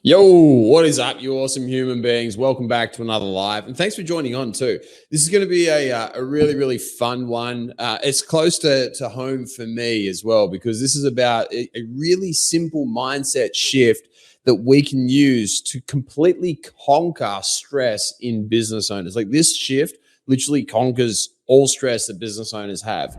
Yo, what is up, you awesome human beings? Welcome back to another live, and thanks for joining on too. This is going to be a really fun one. It's close to home for me as well, because this is about a really simple mindset shift that we can use to completely conquer stress in business owners. Like, this shift literally conquers all stress that business owners have.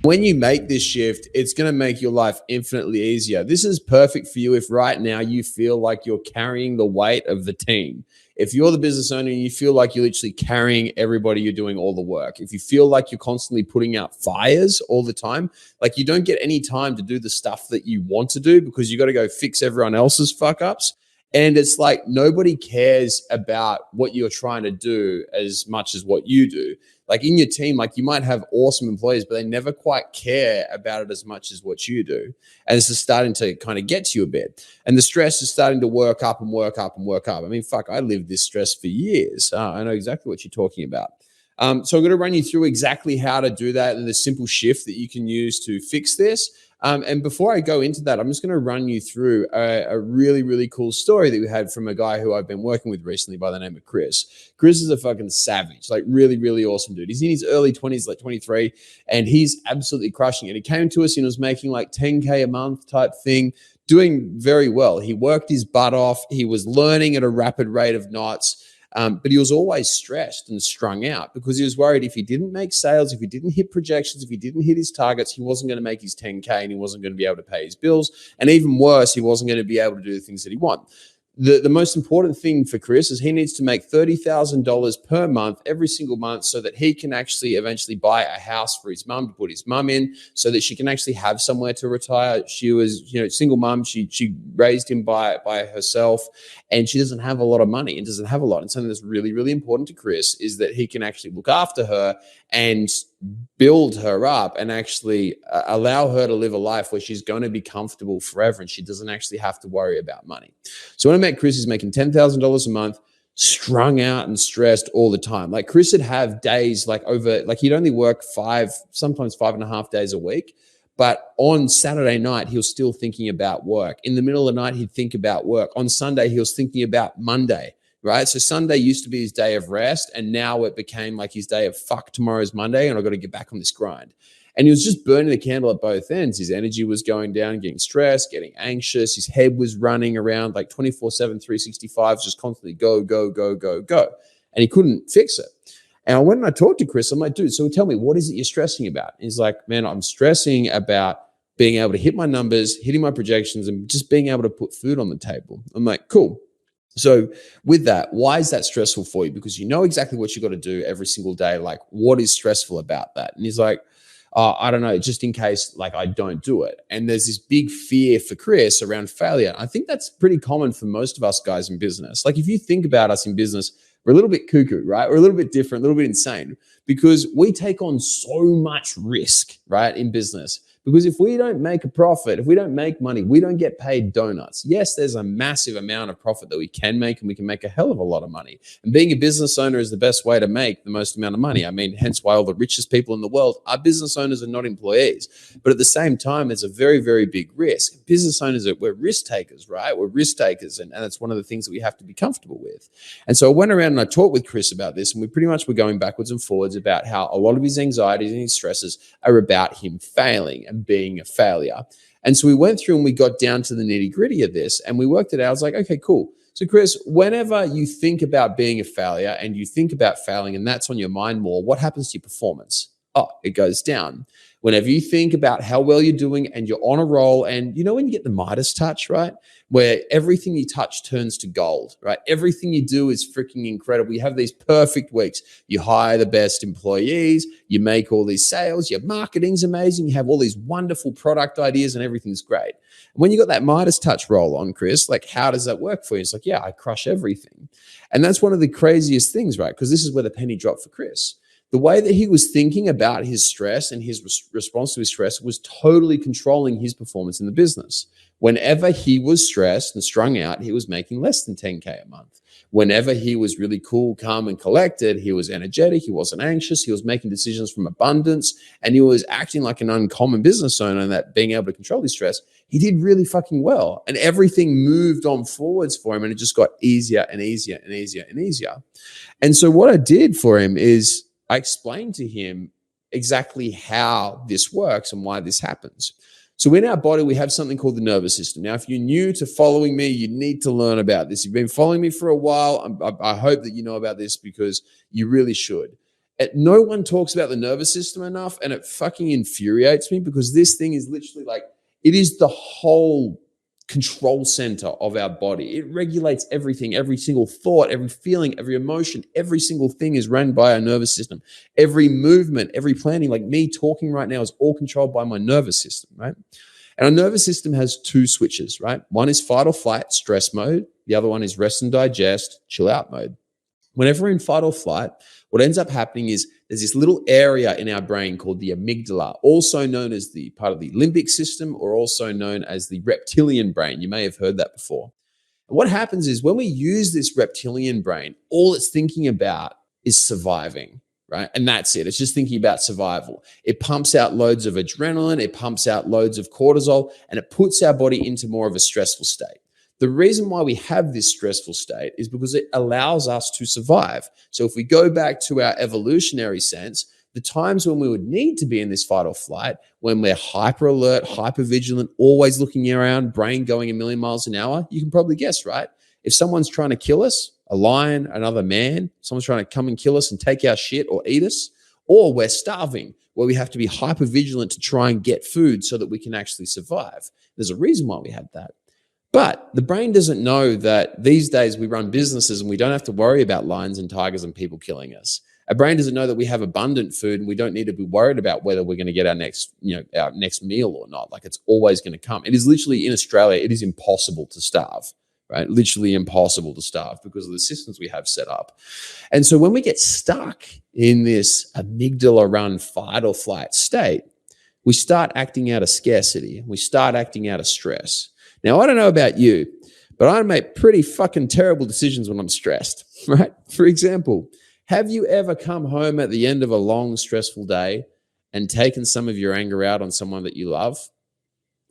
When you make this shift, it's going to make your life infinitely easier. This is perfect for you if right now you feel like you're carrying the weight of the team. If you're the business owner and you feel like you're literally carrying everybody, you're doing all the work. If you feel like you're constantly putting out fires all the time, like you don't get any time to do the stuff that you want to do because you got to go fix everyone else's fuck ups. And it's like nobody cares about what you're trying to do as much as what you do. Like in your team, like you might have awesome employees, but they never quite care about it as much as what you do. And this is starting to kind of get to you a bit. And the stress is starting to work up and work up and work up. I mean, fuck, I lived this stress for years. I know exactly what you're talking about. So I'm going to run you through exactly how to do that and the simple shift that you can use to fix this. And before I go into that, I'm just going to run you through a really cool story that we had from a guy who I've been working with recently by the name of Chris. Chris is a fucking savage, like really awesome dude. He's in his early 20s, like 23, and he's absolutely crushing it. He came to us and was making like 10K a month type thing, doing very well. He worked his butt off. He was learning at a rapid rate of knots. But he was always stressed and strung out because he was worried if he didn't make sales, if he didn't hit projections, if he didn't hit his targets, he wasn't going to make his 10K and he wasn't going to be able to pay his bills. And even worse, he wasn't going to be able to do the things that he wants. The most important thing for Chris is he needs to make $30,000 per month, every single month, so that he can actually eventually buy a house for his mum, to put his mum in, so that she can actually have somewhere to retire. She was, single mum. She raised him by herself, and she doesn't have a lot of money and doesn't have a lot. And something that's really important to Chris is that he can actually look after her and build her up and actually allow her to live a life where she's going to be comfortable forever and she doesn't actually have to worry about money. So when I met Chris, he's making $10,000 a month, strung out and stressed all the time. Like Chris would have days he'd only work sometimes 5.5 days a week. But on Saturday night, he was still thinking about work. In the middle of the night, he'd think about work. On Sunday, he was thinking about Monday. Right. So Sunday used to be his day of rest. And now it became like his day of fuck, tomorrow's Monday and I've got to get back on this grind. And he was just burning the candle at both ends. His energy was going down, getting stressed, getting anxious. His head was running around like 24/7, 365, just constantly go. And he couldn't fix it. And when I talked to Chris, I'm like, dude, so tell me, what is it you're stressing about? And he's like, man, I'm stressing about being able to hit my numbers, hitting my projections, and just being able to put food on the table. I'm like, cool. So with that, why is that stressful for you? Because you know exactly what you got to do every single day. Like, what is stressful about that? And he's like, I don't know, just in case like I don't do it. And there's this big fear for Chris around failure. I think that's pretty common for most of us guys in business. Like if you think about us in business, we're a little bit cuckoo, right? We're a little bit different, a little bit insane because we take on so much risk, right, in business. Because if we don't make a profit, if we don't make money, we don't get paid donuts. Yes, there's a massive amount of profit that we can make, and we can make a hell of a lot of money. And being a business owner is the best way to make the most amount of money. I mean, hence why all the richest people in the world are business owners and not employees. But at the same time, it's a very big risk. Business owners, we're risk takers, right? We're risk takers, and that's one of the things that we have to be comfortable with. And so I went around and I talked with Chris about this, and we pretty much were going backwards and forwards about how a lot of his anxieties and his stresses are about him failing and being a failure. And so we went through and we got down to the nitty gritty of this and we worked it out. I was like, okay, cool. So Chris, whenever you think about being a failure and you think about failing and that's on your mind more, what happens to your performance? Oh, it goes down. Whenever you think about how well you're doing and you're on a roll, and you know when you get the Midas touch, right? Where everything you touch turns to gold, right? Everything you do is freaking incredible. You have these perfect weeks. You hire the best employees. You make all these sales. Your marketing's amazing. You have all these wonderful product ideas and everything's great. When you got that Midas touch roll on, Chris, like how does that work for you? It's like, yeah, I crush everything. And that's one of the craziest things, right? Because this is where the penny dropped for Chris. The way that he was thinking about his stress and his response to his stress was totally controlling his performance in the business. Whenever he was stressed and strung out, he was making less than 10K a month. Whenever he was really cool, calm, and collected, he was energetic, he wasn't anxious, he was making decisions from abundance, and he was acting like an uncommon business owner, and that being able to control his stress, he did really fucking well. And everything moved on forwards for him, and it just got easier and easier and easier and easier. And so what I did for him is I explained to him exactly how this works and why this happens. So in our body, we have something called the nervous system. Now, if you're new to following me, you need to learn about this. You've been following me for a while. I hope that you know about this because you really should. No one talks about the nervous system enough, and it fucking infuriates me because this thing is literally like, it is the whole control center of our body. It regulates everything, every single thought, every feeling, every emotion, every single thing is run by our nervous system. Every movement, every planning, like me talking right now, is all controlled by my nervous system, right? And our nervous system has two switches, right? One is fight or flight, stress mode. The other one is rest and digest, chill out mode. Whenever we're in fight or flight, what ends up happening is there's this little area in our brain called the amygdala, also known as the part of the limbic system, or also known as the reptilian brain. You may have heard that before. And what happens is when we use this reptilian brain, all it's thinking about is surviving, right? And that's it. It's just thinking about survival. It pumps out loads of adrenaline, it pumps out loads of cortisol, and it puts our body into more of a stressful state. The reason why we have this stressful state is because it allows us to survive. So if we go back to our evolutionary sense, the times when we would need to be in this fight or flight, when we're hyper alert, hyper vigilant, always looking around, brain going a million miles an hour, you can probably guess, right? If someone's trying to kill us, a lion, another man, someone's trying to come and kill us and take our shit or eat us, or we're starving, where we have to be hyper vigilant to try and get food so that we can actually survive. There's a reason why we had that. But the brain doesn't know that these days we run businesses and we don't have to worry about lions and tigers and people killing us. Our brain doesn't know that we have abundant food and we don't need to be worried about whether we're going to get our next meal or not. Like, it's always going to come. It is literally, in Australia, it is impossible to starve, right? Literally impossible to starve because of the systems we have set up. And so when we get stuck in this amygdala run fight or flight state, we start acting out of scarcity. We start acting out of stress. Now, I don't know about you, but I make pretty fucking terrible decisions when I'm stressed, right? For example, have you ever come home at the end of a long, stressful day and taken some of your anger out on someone that you love?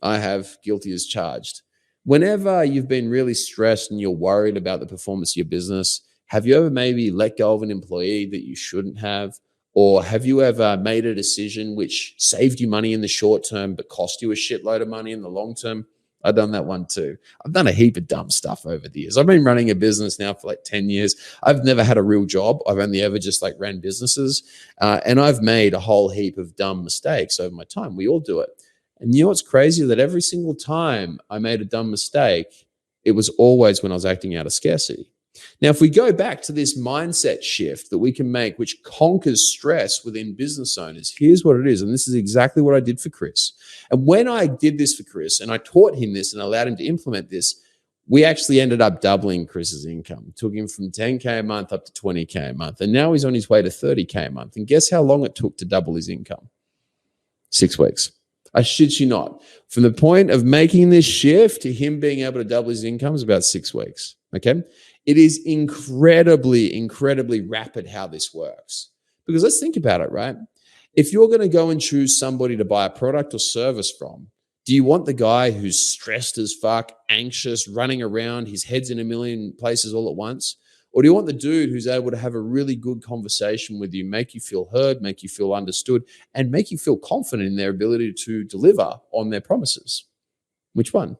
I have, guilty as charged. Whenever you've been really stressed and you're worried about the performance of your business, have you ever maybe let go of an employee that you shouldn't have? Or have you ever made a decision which saved you money in the short term but cost you a shitload of money in the long term? I've done that one too. I've done a heap of dumb stuff over the years. I've been running a business now for like 10 years. I've never had a real job. I've only ever just like ran businesses. And I've made a whole heap of dumb mistakes over my time. We all do it. And you know what's crazy? That every single time I made a dumb mistake, it was always when I was acting out of scarcity. Now, if we go back to this mindset shift that we can make, which conquers stress within business owners, here's what it is. And this is exactly what I did for Chris. And when I did this for Chris and I taught him this and allowed him to implement this, we actually ended up doubling Chris's income. Took him from 10K a month up to 20K a month. And now he's on his way to 30K a month. And guess how long it took to double his income? 6 weeks. I shit you not. From the point of making this shift to him being able to double his income is about 6 weeks. Okay. It is incredibly, incredibly rapid how this works. Because let's think about it, right? If you're going to go and choose somebody to buy a product or service from, do you want the guy who's stressed as fuck, anxious, running around, his head's in a million places all at once? Or do you want the dude who's able to have a really good conversation with you, make you feel heard, make you feel understood, and make you feel confident in their ability to deliver on their promises? Which one?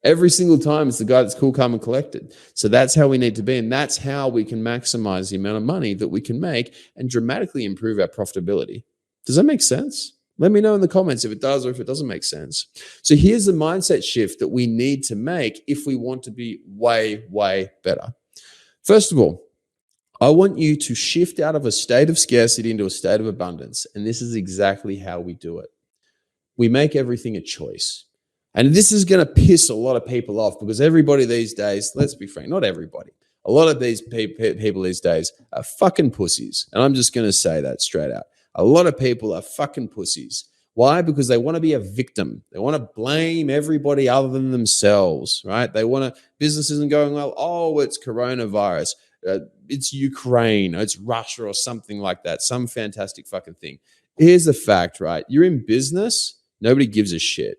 Every single time it's the guy that's cool, calm, and collected. So that's how we need to be. And that's how we can maximize the amount of money that we can make and dramatically improve our profitability. Does that make sense? Let me know in the comments if it does or if it doesn't make sense. So here's the mindset shift that we need to make if we want to be way, way better. First of all, I want you to shift out of a state of scarcity into a state of abundance. And this is exactly how we do it. We make everything a choice. And this is going to piss a lot of people off because everybody these days, let's be frank, not everybody. A lot of these people these days are fucking pussies. And I'm just going to say that straight out. A lot of people are fucking pussies. Why? Because they want to be a victim. They want to blame everybody other than themselves, right? Business isn't going well. Oh, it's coronavirus. It's Ukraine. It's Russia or something like that. Some fantastic fucking thing. Here's the fact, right? You're in business. Nobody gives a shit.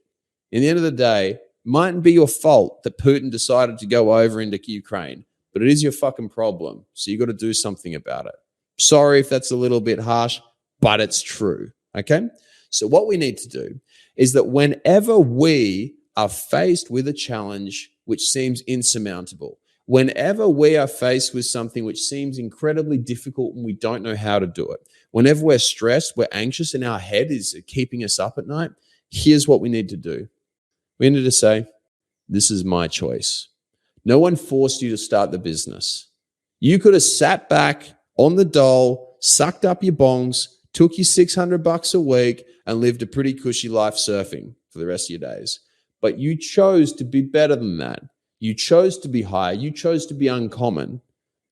In the end of the day, mightn't be your fault that Putin decided to go over into Ukraine, but it is your fucking problem. So you got to do something about it. Sorry if that's a little bit harsh, but it's true. Okay. So what we need to do is that whenever we are faced with a challenge which seems insurmountable, whenever we are faced with something which seems incredibly difficult and we don't know how to do it, whenever we're stressed, we're anxious and our head is keeping us up at night, here's what we need to do. We need to say, this is my choice. No one forced you to start the business. You could have sat back on the dole, sucked up your bongs, took you $600 a week and lived a pretty cushy life surfing for the rest of your days. But you chose to be better than that. You chose to be higher. You chose to be uncommon.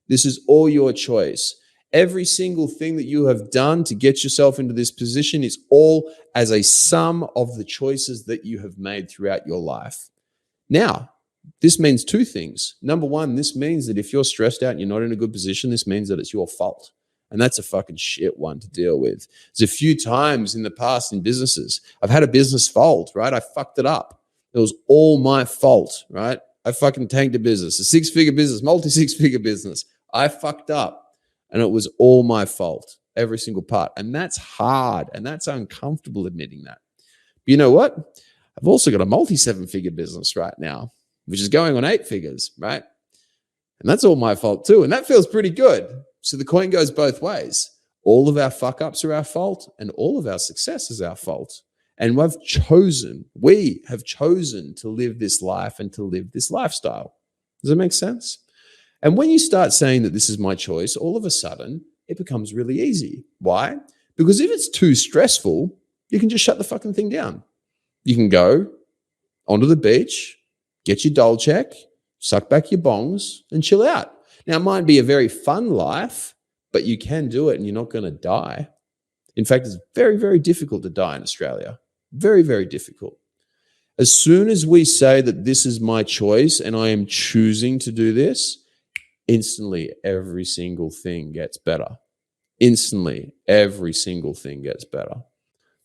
This is all your choice. Every single thing that you have done to get yourself into this position is all as a sum of the choices that you have made throughout your life. Now, this means two things. Number one, this means that if you're stressed out and you're not in a good position, this means that it's your fault. And that's a fucking shit one to deal with. There's a few times in the past in businesses, I've had a business fold, right? I fucked it up. It was all my fault, right? I fucking tanked a business, a six-figure business, multi-six-figure business. I fucked up. And it was all my fault, every single part. And that's hard. And that's uncomfortable admitting that. But you know what? I've also got a multi-seven-figure business right now, which is going on 8 figures, right? And that's all my fault too. And that feels pretty good. So the coin goes both ways. All of our fuck-ups are our fault, and all of our success is our fault. And we have chosen to live this life and to live this lifestyle. Does that make sense? And when you start saying that this is my choice, all of a sudden, it becomes really easy. Why? Because if it's too stressful, you can just shut the fucking thing down. You can go onto the beach, get your dole check, suck back your bongs, and chill out. Now, it might be a very fun life, but you can do it and you're not going to die. In fact, it's very, very difficult to die in Australia. Very, very difficult. As soon as we say that this is my choice and I am choosing to do this, instantly, every single thing gets better. Instantly, every single thing gets better.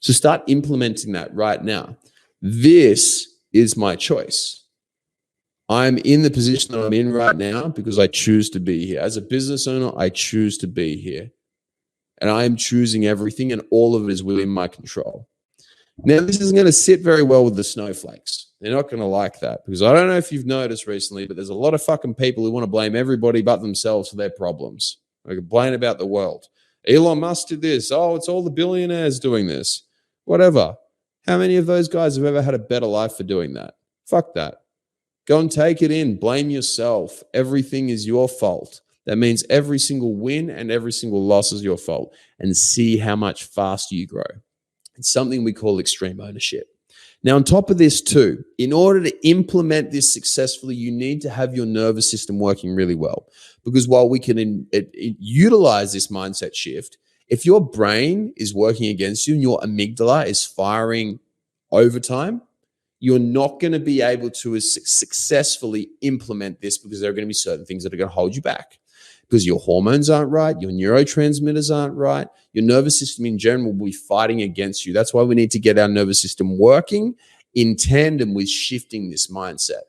So start implementing that right now. This is my choice. I'm in the position that I'm in right now because I choose to be here. As a business owner, I choose to be here. And I am choosing everything, and all of it is within my control. Now, this isn't going to sit very well with the snowflakes. They're not going to like that because I don't know if you've noticed recently, but there's a lot of fucking people who want to blame everybody but themselves for their problems. They complain about the world. Elon Musk did this. Oh, it's all the billionaires doing this. Whatever. How many of those guys have ever had a better life for doing that? Fuck that. Go and take it in. Blame yourself. Everything is your fault. That means every single win and every single loss is your fault. And see how much faster you grow. It's something we call extreme ownership. Now, on top of this too, in order to implement this successfully, you need to have your nervous system working really well. Because while we can utilize this mindset shift, if your brain is working against you and your amygdala is firing overtime, you're not going to be able to successfully implement this because there are going to be certain things that are going to hold you back. Because your hormones aren't right, your neurotransmitters aren't right, your nervous system in general will be fighting against you. That's why we need to get our nervous system working in tandem with shifting this mindset.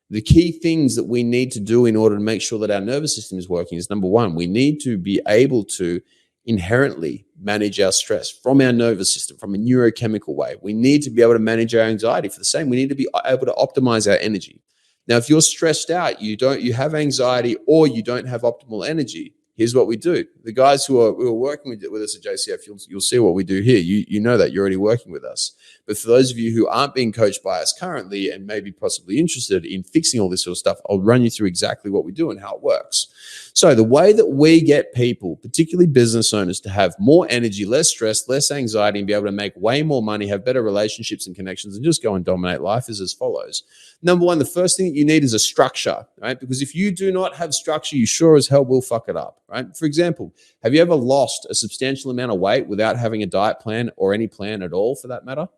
The key things that we need to do in order to make sure that our nervous system is working is, number one, we need to be able to inherently manage our stress from our nervous system, from a neurochemical way. We need to be able to manage our anxiety for the same. We need to be able to optimize our energy. Now, if you're stressed out, you have anxiety, or you don't have optimal energy, Here's what we do. The guys who are working with us at JCF, you'll see what we do here. You know that you're already working with us. But for those of you who aren't being coached by us currently and maybe possibly interested in fixing all this sort of stuff, I'll run you through exactly what we do and how it works. So the way that we get people, particularly business owners, to have more energy, less stress, less anxiety, and be able to make way more money, have better relationships and connections, and just go and dominate life is as follows. Number one, the first thing that you need is a structure, right? Because if you do not have structure, you sure as hell will fuck it up, right? For example, have you ever lost a substantial amount of weight without having a diet plan or any plan at all for that matter?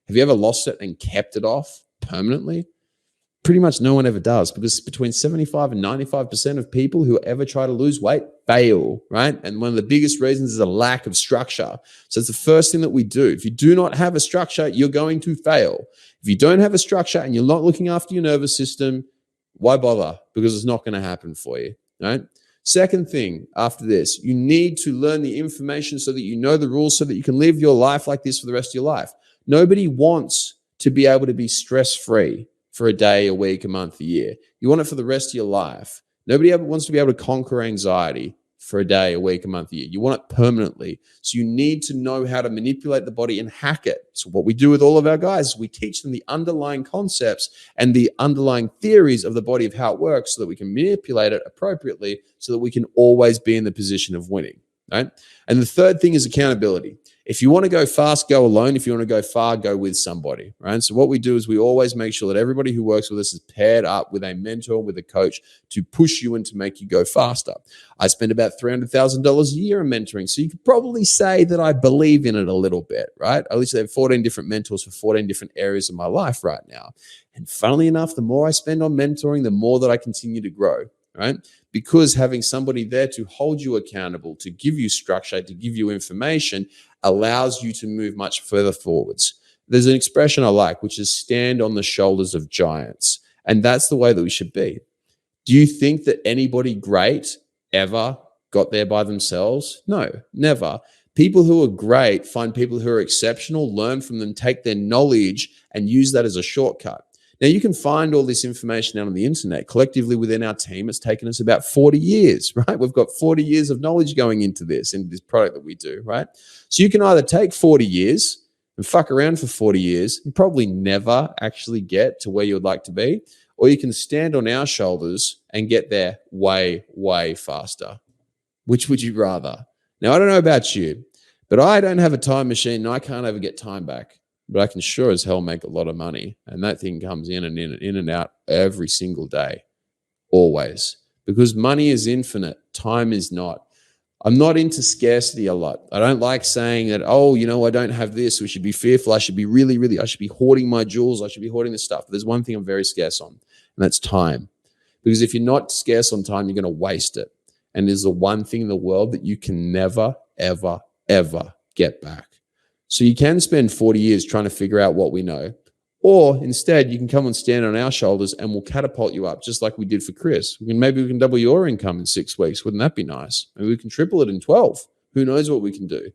Have you ever lost it and kept it off permanently? Pretty much no one ever does, because between 75 and 95% of people who ever try to lose weight fail, right? And one of the biggest reasons is a lack of structure. So it's the first thing that we do. If you do not have a structure, you're going to fail. If you don't have a structure and you're not looking after your nervous system, why bother? Because it's not going to happen for you, right? Second thing after this, you need to learn the information so that you know the rules so that you can live your life like this for the rest of your life. Nobody wants to be able to be stress-free for a day, a week, a month, a year. You want it for the rest of your life. Nobody ever wants to be able to conquer anxiety for a day, a week, a month, a year. You want it permanently. So you need to know how to manipulate the body and hack it. So what we do with all of our guys is we teach them the underlying concepts and the underlying theories of the body of how it works so that we can manipulate it appropriately so that we can always be in the position of winning, right? And the third thing is accountability. If you want to go fast, go alone. If you want to go far, go with somebody, right? So what we do is we always make sure that everybody who works with us is paired up with a mentor, with a coach to push you and to make you go faster. I spend about $300,000 a year in mentoring. So you could probably say that I believe in it a little bit, right? I literally have 14 different mentors for 14 different areas of my life right now. And funnily enough, the more I spend on mentoring, the more that I continue to grow, right? Because having somebody there to hold you accountable, to give you structure, to give you information, allows you to move much further forwards. There's an expression I like, which is stand on the shoulders of giants. And that's the way that we should be. Do you think that anybody great ever got there by themselves? No, never. People who are great find people who are exceptional, learn from them, take their knowledge and use that as a shortcut. Now, you can find all this information out on the internet. Collectively within our team, it's taken us about 40 years, right? We've got 40 years of knowledge going into this product that we do, right? So you can either take 40 years and fuck around for 40 years and probably never actually get to where you would like to be, or you can stand on our shoulders and get there way, way faster. Which would you rather? Now, I don't know about you, but I don't have a time machine and I can't ever get time back. But I can sure as hell make a lot of money. And that thing comes in and out every single day, always. Because money is infinite, time is not. I'm not into scarcity a lot. I don't like saying that, oh, you know, I don't have this. We should be fearful. I should be I should be hoarding my jewels. I should be hoarding this stuff. But there's one thing I'm very scarce on, and that's time. Because if you're not scarce on time, you're going to waste it. And there's the one thing in the world that you can never, ever, ever get back. So you can spend 40 years trying to figure out what we know, or instead you can come and stand on our shoulders and we'll catapult you up just like we did for Chris. Maybe we can double your income in 6 weeks. Wouldn't that be nice? Maybe we can triple it in 12. Who knows what we can do?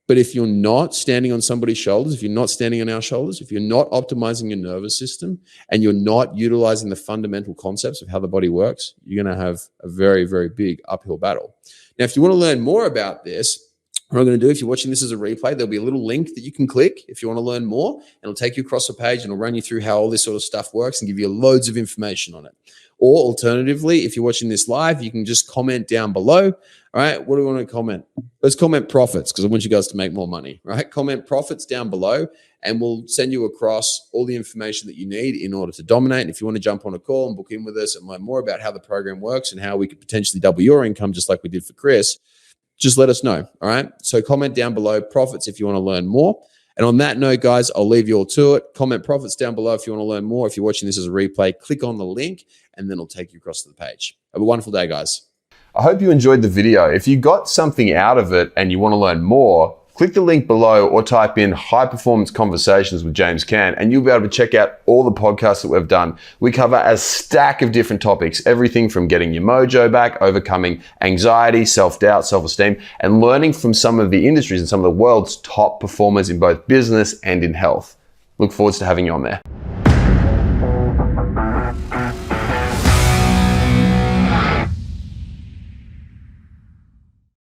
But if you're not standing on somebody's shoulders, if you're not standing on our shoulders, if you're not optimizing your nervous system and you're not utilizing the fundamental concepts of how the body works, you're going to have a very, very big uphill battle. Now, if you want to learn more about this, what I'm going to do, if you're watching this as a replay, there'll be a little link that you can click if you want to learn more, and it'll take you across a page and it'll run you through how all this sort of stuff works and give you loads of information on it. Or alternatively, if you're watching this live, you can just comment down below. All right, what do we want to comment? Let's comment profits, because I want you guys to make more money, right? Comment profits down below and we'll send you across all the information that you need in order to dominate. And if you want to jump on a call and book in with us and learn more about how the program works and how we could potentially double your income just like we did for Chris, just let us know, all right? So comment down below profits if you want to learn more. And on that note, guys, I'll leave you all to it. Comment profits down below if you want to learn more. If you're watching this as a replay, click on the link and then it'll take you across to the page. Have a wonderful day, guys. I hope you enjoyed the video. If you got something out of it and you want to learn more, click the link below or type in High Performance Conversations with James Cant and you'll be able to check out all the podcasts that we've done. We cover a stack of different topics, everything from getting your mojo back, overcoming anxiety, self-doubt, self-esteem, and learning from some of the industries and some of the world's top performers in both business and in health. Look forward to having you on there.